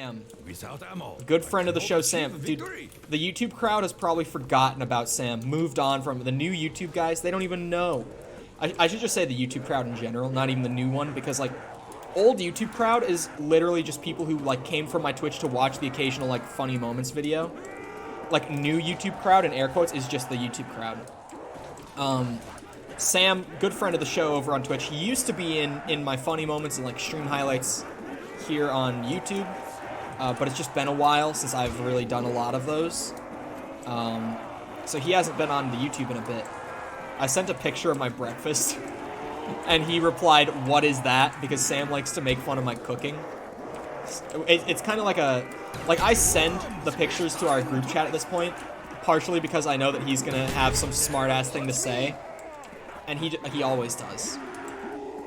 Sam. Without ammo. Good friend of the show, Sam. Dude, the YouTube crowd has probably forgotten about Sam. Moved on from the new YouTube guys. They don't even know. I should just say the YouTube crowd in general, not even the new one, because, like, old YouTube crowd is literally just people who, like, came from my Twitch to watch the occasional, like, funny moments video. Like, new YouTube crowd, in air quotes, is just the YouTube crowd. Sam, good friend of the show over on Twitch. He used to be in my funny moments and, like, stream highlights here on YouTube. But it's just been a while since I've really done a lot of those. So he hasn't been on the YouTube in a bit. I sent a picture of my breakfast, and he replied, "What is that?" Because Sam likes to make fun of my cooking. It's kind of like I send the pictures to our group chat at this point, partially because I know that he's gonna have some smart-ass thing to say, and he always does.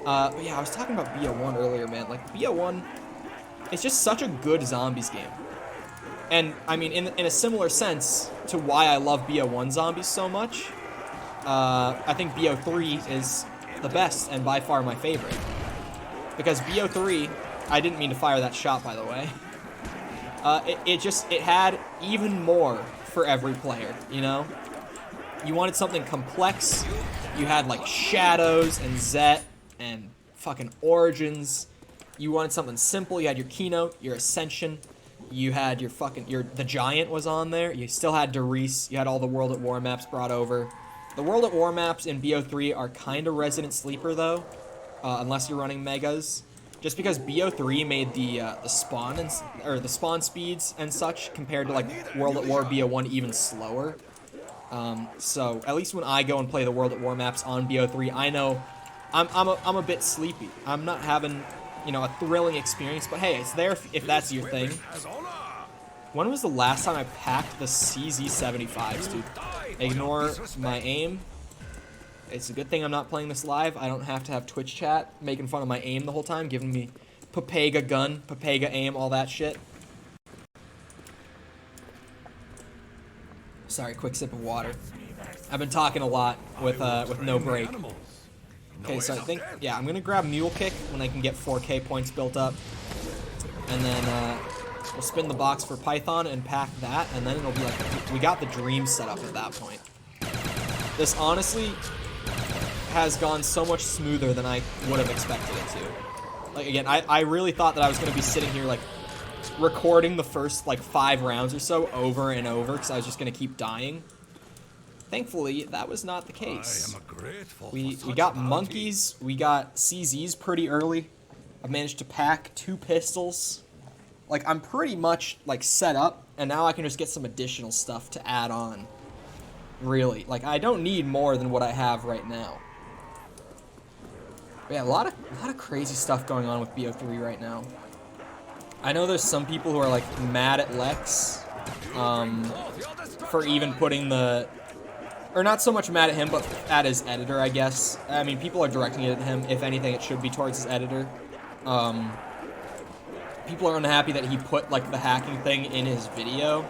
But yeah, I was talking about BO1 earlier, man. Like, BO1, it's just such a good zombies game. And, I mean, in a similar sense to why I love BO1 zombies so much, I think BO3 is the best and by far my favorite. Because BO3, I didn't mean to fire that shot, by the way. It had even more for every player, you know? You wanted something complex. You had, like, Shadows and Zet and fucking Origins. You wanted something simple. You had your Keynote, your Ascension. You had the Giant was on there. You still had Riese. You had all the World at War maps brought over. The World at War maps in BO3 are kind of Resident Sleeper, though, unless you're running Megas. Just because BO3 made the spawn the spawn speeds and such compared to, like, World at War BO1 even slower. So at least when I go and play the World at War maps on BO3, I know I'm a bit sleepy. I'm not having, you know, a thrilling experience, but hey, it's there if that's your thing. When was the last time I packed the CZ75s, dude? Ignore my aim. It's a good thing I'm not playing this live. I don't have to have Twitch chat making fun of my aim the whole time, giving me Papega gun, Papega aim, all that shit. Sorry, quick sip of water. I've been talking a lot with no break. Okay, so I think, yeah, I'm gonna grab Mule Kick when I can get 4K points built up. And then, we'll spin the box for Python and pack that, and then it'll be like, we got the dream set up at that point. This honestly has gone so much smoother than I would have expected it to. Like, again, I really thought that I was gonna be sitting here, like, recording the first, like, 5 rounds or so over and over, because I was just gonna keep dying. Thankfully, that was not the case. We got monkeys, we got CZs pretty early. I managed to pack 2 pistols. Like, I'm pretty much, like, set up, and now I can just get some additional stuff to add on. Really. Like, I don't need more than what I have right now. But yeah, a lot of crazy stuff going on with BO3 right now. I know there's some people who are, like, mad at Lex, for even putting the... Or not so much mad at him, but at his editor, I guess. I mean, people are directing it at him. If anything, it should be towards his editor. People are unhappy that he put, like, the hacking thing in his video.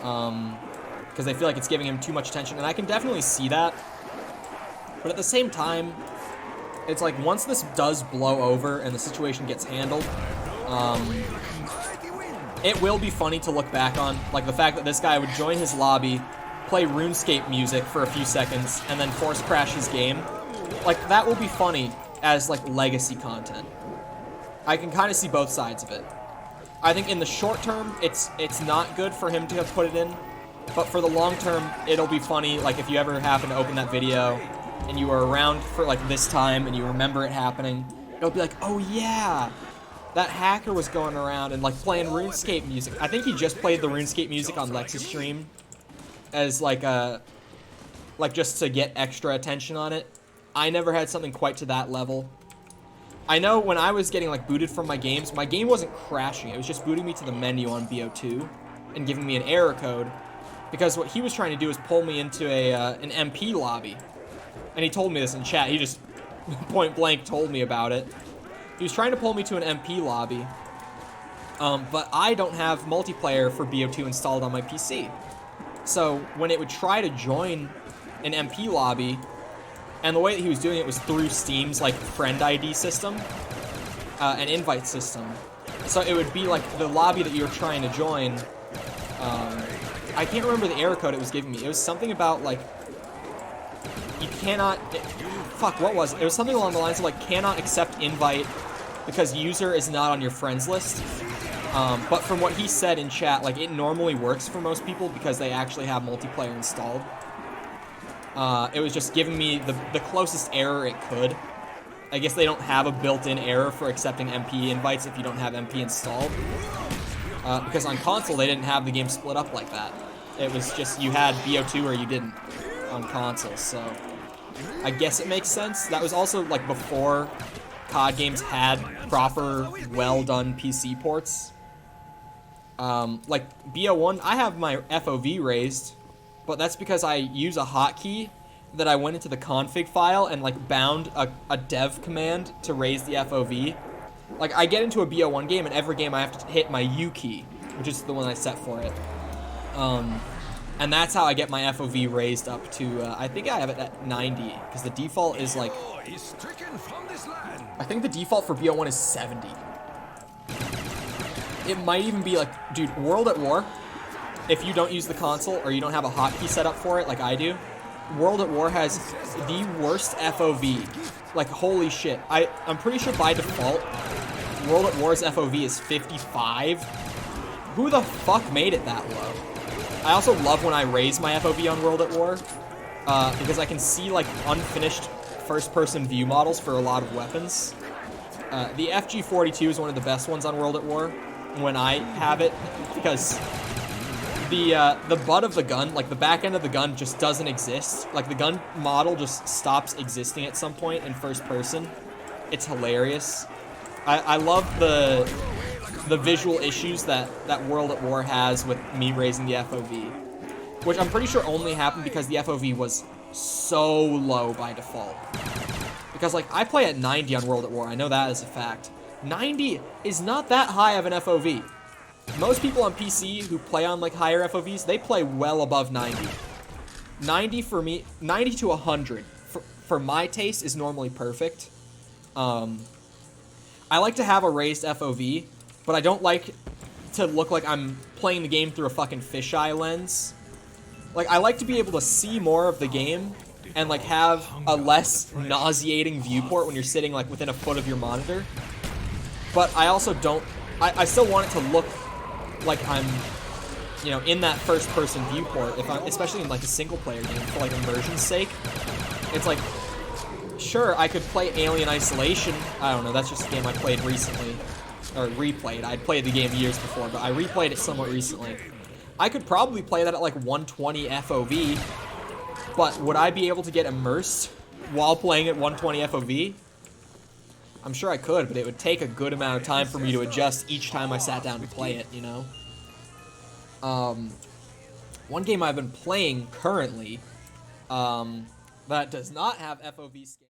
Because they feel like it's giving him too much attention. And I can definitely see that. But at the same time, it's like, once this does blow over and the situation gets handled, it will be funny to look back on. Like, the fact that this guy would join his lobby, play RuneScape music for a few seconds, and then force crash his game. Like, that will be funny as, like, legacy content. I can kind of see both sides of it. I think in the short term, it's not good for him to have put it in, but for the long term, it'll be funny. Like, if you ever happen to open that video, and you were around for, like, this time, and you remember it happening, it'll be like, oh yeah, that hacker was going around and, like, playing RuneScape music. I think he just played the RuneScape music on Lex's stream, as, like, just to get extra attention on it. I never had something quite to that level. I know when I was getting, like, booted from my games, my game wasn't crashing. It was just booting me to the menu on BO2 and giving me an error code. Because what he was trying to do is pull me into an MP lobby. And he told me this in chat. He just point blank told me about it. He was trying to pull me to an MP lobby. But I don't have multiplayer for BO2 installed on my PC. So when it would try to join an MP lobby, and the way that he was doing it was through Steam's, like, friend ID system, an invite system, So it would be like the lobby that you're trying to join. I can't remember the error code it was giving me. It was something about like you cannot. Fuck, what was it? It was something along the lines of like cannot accept invite because user is not on your friends list. But from what he said in chat, like it normally works for most people because they actually have multiplayer installed. It was just giving me the closest error it could. I guess they don't have a built-in error for accepting MP invites if you don't have MP installed. Because on console, they didn't have the game split up like that. It was just you had BO2 or you didn't on console, so I guess it makes sense. That was also like before COD games had proper, well-done PC ports. Like BO1, I have my FOV raised, but that's because I use a hotkey that I went into the config file and like bound a dev command to raise the FOV. Like I get into a BO1 game and every game I have to hit my U key, which is the one I set for it. And that's how I get my FOV raised up to, I think I have it at 90, because the default is like, I think the default for BO1 is 70. It might even be like, dude, World at War, if you don't use the console or you don't have a hotkey set up for it like I do, World at War has the worst FOV. Like, holy shit. I'm pretty sure by default, World at War's FOV is 55. Who the fuck made it that low? I also love when I raise my FOV on World at War, because I can see, like, unfinished first-person view models for a lot of weapons. The FG-42 is one of the best ones on World at War when I have it, because the butt of the gun, like the back end of the gun, just doesn't exist. Like the gun model just stops existing at some point in first person. It's hilarious. I love the visual issues that World at War has with me raising the FOV, which I'm pretty sure only happened because the FOV was so low by default. Because like I play at 90 on World at War, I know that is a fact. 90 is not that high of an FOV. Most people on PC who play on like higher FOVs, they play well above 90. 90 for me, 90 to 100 for my taste is normally perfect. I like to have a raised FOV, but I don't like to look like I'm playing the game through a fucking fisheye lens. Like I like to be able to see more of the game and like have a less nauseating viewport when you're sitting like within a foot of your monitor. But I also don't, I still want it to look like I'm, you know, in that first-person viewport, if I'm, especially in like a single-player game, for like immersion's sake. It's like, sure, I could play Alien Isolation. I don't know, that's just a game I played recently, or replayed. I'd played the game years before, but I replayed it somewhat recently. I could probably play that at like 120 FOV, but would I be able to get immersed while playing at 120 FOV? I'm sure I could, but it would take a good amount of time for me to adjust each time I sat down to play it, you know? One game I've been playing currently, that does not have FOV scale.